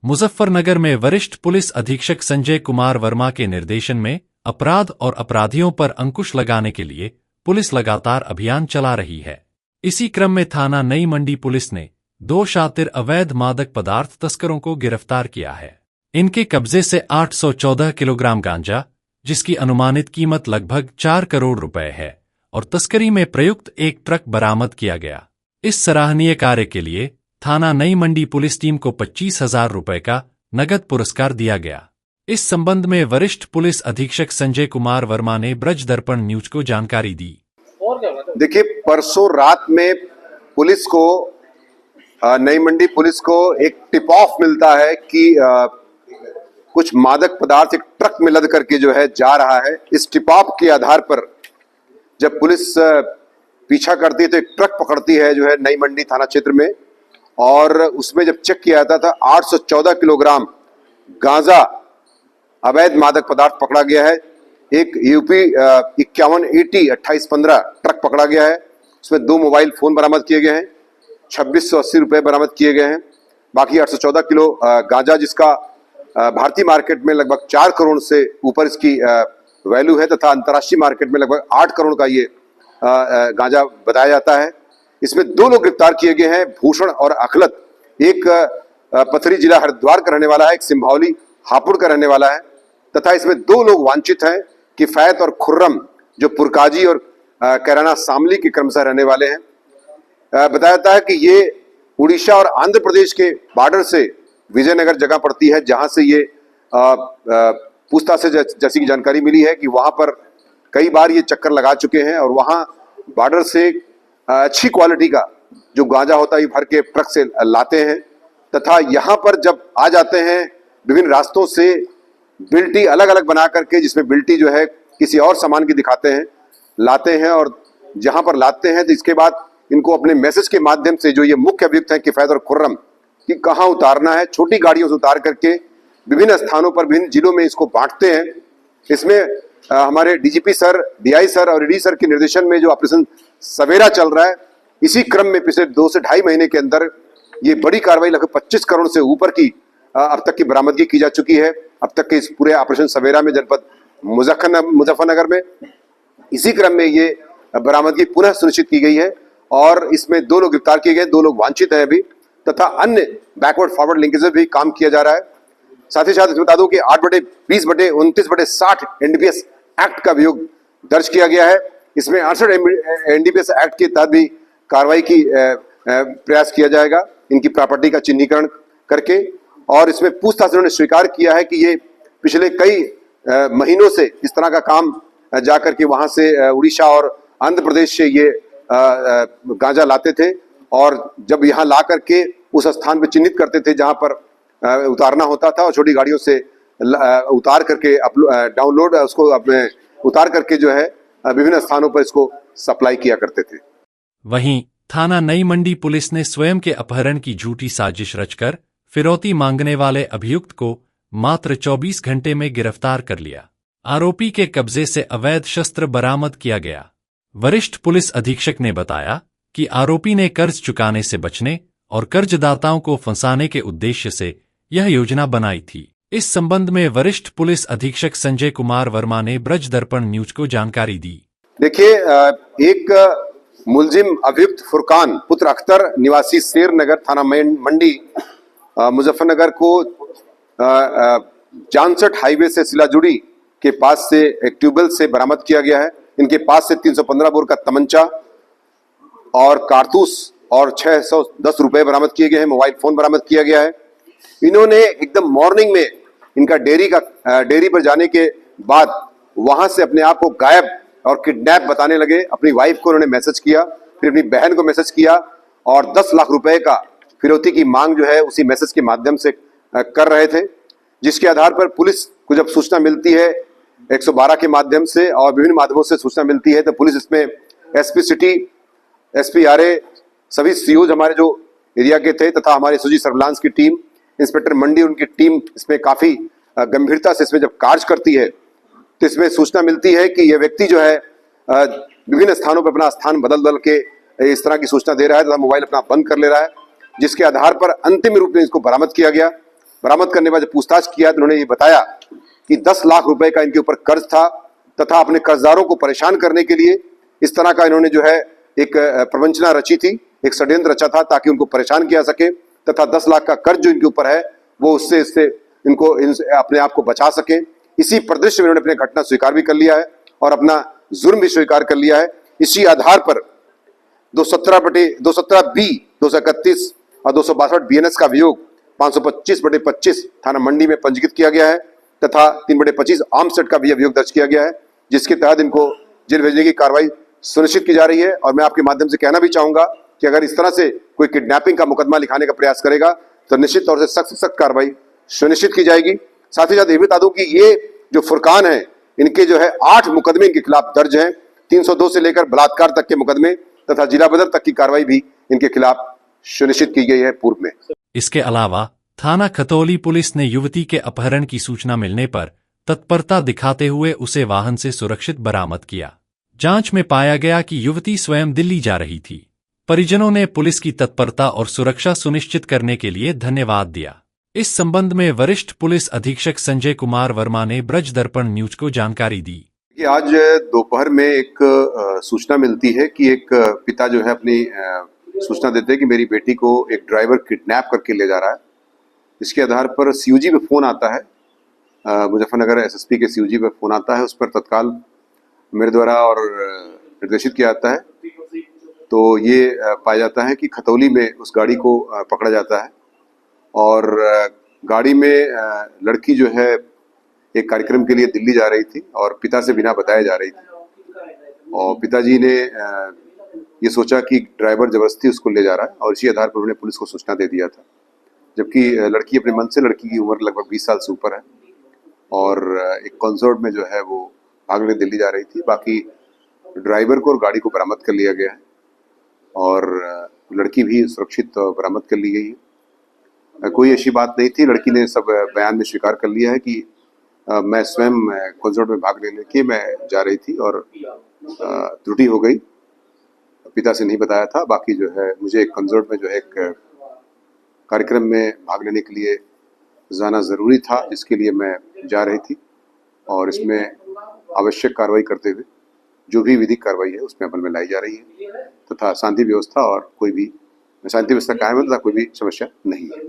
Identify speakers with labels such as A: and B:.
A: मुजफ्फरनगर में वरिष्ठ पुलिस अधीक्षक संजय कुमार वर्मा के निर्देशन में अपराध और अपराधियों पर अंकुश लगाने के लिए पुलिस लगातार अभियान चला रही है। इसी क्रम में थाना नई मंडी पुलिस ने 2 शातिर अवैध मादक पदार्थ तस्करों को गिरफ्तार किया है। इनके कब्जे से 814 किलोग्राम गांजा, जिसकी अनुमानित कीमत लगभग 4 करोड़ रुपए है, और तस्करी में प्रयुक्त एक ट्रक बरामद किया गया। इस सराहनीय कार्य के लिए थाना नई मंडी पुलिस टीम को 25,000 रुपए का नगद पुरस्कार दिया गया। इस संबंध में वरिष्ठ पुलिस अधीक्षक संजय कुमार वर्मा ने ब्रज दर्पण न्यूज को जानकारी दी।
B: देखिए, परसों रात में पुलिस को नई मंडी पुलिस को एक टिप ऑफ मिलता है कि कुछ मादक पदार्थ एक ट्रक में लद करके जो है जा रहा है। इस टिप ऑफ के आधार पर जब पुलिस पीछा करती है तो एक ट्रक पकड़ती है जो है नई मंडी थाना क्षेत्र में, और उसमें जब चेक किया जाता था 814 किलोग्राम गांजा अवैध मादक पदार्थ पकड़ा गया है। एक यूपी 51 AT 2815 ट्रक पकड़ा गया है। उसमें 2 मोबाइल फोन बरामद किए गए हैं, 2680 रुपए बरामद किए गए हैं। बाकी 814 किलो गांजा, जिसका भारतीय मार्केट में लगभग 4 करोड़ से ऊपर इसकी वैल्यू है, तथा अंतर्राष्ट्रीय मार्केट में लगभग 8 करोड़ का ये गांजा बताया जाता है। इसमें 2 लोग गिरफ्तार किए गए हैं, भूषण और अखलत। एक पथरी जिला हरिद्वार का रहने वाला है, एक सिंभौली हापुड़ का रहने वाला है, तथा इसमें 2 लोग वांछित हैं, किफायत और खुर्रम, जो पुरकाजी और कैराना शामली के क्रमशः रहने वाले हैं। बताया जाता है कि ये उड़ीसा और आंध्र प्रदेश के बॉर्डर से विजयनगर जगह पड़ती है, जहां से ये पूछताछ से जैसी की जानकारी मिली है कि वहां पर कई बार ये चक्कर लगा चुके हैं, और वहां बॉर्डर से अच्छी क्वालिटी का जो गांजा होता है भर के ट्रक से लाते हैं, तथा यहाँ पर जब आ जाते हैं विभिन्न रास्तों से बिल्टी अलग अलग बना करके, जिसमें बिल्टी जो है किसी और सामान की दिखाते हैं, लाते हैं, और जहां पर लाते हैं तो इसके बाद इनको अपने मैसेज के माध्यम से जो ये मुख्य अभियुक्त हैं किफायत और खुर्रम, कि कहाँ उतारना है, छोटी गाड़ियों से उतार करके विभिन्न स्थानों पर विभिन्न जिलों में इसको बांटते हैं। इसमें हमारे डीजीपी सर, डीआई सर और डी सर के निर्देशन में जो ऑपरेशन सवेरा चल रहा है, इसी क्रम में पिछले 2 से ढाई महीने के अंदर ये बड़ी कार्रवाई लगभग 25 करोड़ से ऊपर की अब तक की बरामदगी की जा चुकी है। अब तक के इस पूरे ऑपरेशन सवेरा में जनपद मुजफ्फरनगर में इसी क्रम में ये बरामदगी पुनः सुनिश्चित की गई है, और इसमें 2 लोग गिरफ्तार किए गए, 2 लोग वांछित हैं अभी, तथा अन्य बैकवर्ड फॉरवर्ड लिंकेज भी काम किया जा रहा है। साथ ही साथ इसमें बता दूं कि 8/20/29/60 NDPS एक्ट का अभियोग दर्ज किया गया है। इसमें 68 NDPS एक्ट के तहत भी कार्रवाई की प्रयास किया जाएगा, इनकी प्रॉपर्टी का चिन्हीकरण करके, और इसमें पूछताछ उन्होंने स्वीकार किया है कि ये पिछले कई महीनों से इस तरह का काम जाकर के वहां से उड़ीसा और आंध्र प्रदेश से ये गांजा लाते थे, और जब यहाँ ला करके उस स्थान पर चिन्हित करते थे जहां पर उतारना होता था, और छोटी गाड़ियों से उतार करके डाउनलोड उसको अपने उतार करके जो है विभिन्न स्थानों पर इसको सप्लाई किया करते थे।
A: वहीं थाना नई मंडी पुलिस ने स्वयं के अपहरण की झूठी साजिश रचकर फिरौती मांगने वाले अभियुक्त को मात्र 24 घंटे में गिरफ्तार कर लिया। आरोपी के कब्जे से अवैध शस्त्र बरामद किया गया। वरिष्ठ पुलिस अधीक्षक ने बताया कि आरोपी ने कर्ज चुकाने से बचने और कर्जदाताओं को फंसाने के उद्देश्य से यह योजना बनाई थी। इस संबंध में वरिष्ठ पुलिस अधीक्षक संजय कुमार वर्मा ने ब्रज दर्पण न्यूज को जानकारी दी।
B: देखिए, एक मुलजिम अभियुक्त फुरकान पुत्र अख्तर निवासी शेर नगर थाना मंडी मुजफ्फरनगर को जानसठ हाईवे से सिलाजुड़ी के पास से एक ट्यूबवेल से बरामद किया गया है। इनके पास से 315 बोर का तमंचा और कारतूस और 610 रुपए बरामद किए गए हैं। मोबाइल फोन बरामद किया गया है। इन्होंने एकदम मॉर्निंग में इनका डेयरी पर जाने के बाद वहां से अपने आप को गायब और किडनैप बताने लगे। अपनी वाइफ को उन्होंने मैसेज किया, फिर अपनी बहन को मैसेज किया, और 10 लाख रुपए का फिरौती की मांग जो है उसी मैसेज के माध्यम से कर रहे थे। जिसके आधार पर पुलिस को जब सूचना मिलती है 112 के माध्यम से और विभिन्न माध्यमों से सूचना मिलती है, तो पुलिस इसमें एसपी सिटी, एसपी आरए, सभी सीओज हमारे जो एरिया के थे, तथा हमारे एसओजी सर्विलांस की टीम, इंस्पेक्टर मंडी, उनकी टीम इसमें काफी गंभीरता से इसमें जब कार्य करती है, तो इसमें सूचना मिलती है कि यह व्यक्ति जो है विभिन्न स्थानों पर अपना स्थान बदल के इस तरह की सूचना दे रहा है, तथा मोबाइल अपना बंद कर ले रहा है। जिसके आधार पर अंतिम रूप में इसको बरामद किया गया। बरामद करने के बाद जब पूछताछ किया तो उन्होंने ये बताया कि 10 लाख रुपए का इनके ऊपर कर्ज था तथा अपने कर्जदारों को परेशान करने के लिए इस तरह का इन्होंने जो है एक प्रवंचना रची थी, एक षड्यंत्र रचा था ताकि उनको परेशान किया सके तथा 10 लाख का कर्ज जो इनके ऊपर है वो उससे इससे इनको अपने आप को बचा सके। इसी परिदृश्य में इन्होंने अपने घटना स्वीकार भी कर लिया है और अपना जुर्म भी स्वीकार कर लिया है। इसी आधार पर 217/217B 231 और 262 BNS का अभियोग 525/25 थाना मंडी में पंजीकृत किया गया है तथा 3/25 आर्म्स एक्ट का भी अभियोग दर्ज किया गया है, जिसके तहत इनको जेल भेजने की कार्रवाई सुनिश्चित की जा रही है। और मैं आपके माध्यम से कहना भी चाहूंगा कि अगर इस तरह से कोई किडनैपिंग का मुकदमा लिखाने का प्रयास करेगा तो निश्चित तौर से सख्त कार्रवाई सुनिश्चित की जाएगी। साथ ही साथ ये भी बता दूं कि ये जो फुरकान है इनके जो है 8 मुकदमे इनके खिलाफ दर्ज हैं, 302 से लेकर बलात्कार तक के मुकदमे तथा जिला बदर तक की कार्रवाई भी इनके खिलाफ सुनिश्चित की गई है पूर्व में।
A: इसके अलावा थाना खतौली पुलिस ने युवती के अपहरण की सूचना मिलने पर तत्परता दिखाते हुए उसे वाहन से सुरक्षित बरामद किया। जांच में पाया गया कि युवती स्वयं दिल्ली जा रही थी। परिजनों ने पुलिस की तत्परता और सुरक्षा सुनिश्चित करने के लिए धन्यवाद दिया। इस संबंध में वरिष्ठ पुलिस अधीक्षक संजय कुमार वर्मा ने ब्रज दर्पण न्यूज को जानकारी दी
B: कि आज दोपहर में एक सूचना मिलती है कि एक पिता जो है अपनी सूचना देते हैं कि मेरी बेटी को एक ड्राइवर किडनैप करके ले जा रहा है। इसके आधार पर सीयूजी पे फोन आता है, मुजफ्फरनगर एसएसपी के सीयूजी पे फोन आता है, उस पर तत्काल मेरे द्वारा और निर्देशित किया जाता है। तो ये पाया जाता है कि खतौली में उस गाड़ी को पकड़ा जाता है और गाड़ी में लड़की जो है एक कार्यक्रम के लिए दिल्ली जा रही थी और पिता से बिना बताए जा रही थी और पिताजी ने ये सोचा कि ड्राइवर जबरदस्ती उसको ले जा रहा है और इसी आधार पर उन्होंने पुलिस को सूचना दे दिया था। जबकि लड़की अपने मन से, लड़की की उम्र लगभग 20 साल से ऊपर है और एक कंसर्ट में जो है वो भागने दिल्ली जा रही थी। बाकी ड्राइवर को और गाड़ी को बरामद कर लिया गया है और लड़की भी सुरक्षित बरामद कर ली गई है। कोई ऐसी बात नहीं थी, लड़की ने सब बयान में स्वीकार कर लिया है कि मैं स्वयं कंसर्ट में भाग लेने के मैं जा रही थी और त्रुटि हो गई, पिता से नहीं बताया था। बाकी जो है मुझे एक कंसर्ट में जो है एक कार्यक्रम में भाग लेने के लिए जाना ज़रूरी था, जिसके लिए मैं जा रही थी और इसमें आवश्यक कार्रवाई करते हुए जो भी विधिक कार्रवाई है उसमें अमल में लाई जा रही है तथा शांति व्यवस्था और कोई भी शांति व्यवस्था कायम है तथा कोई भी समस्या नहीं है।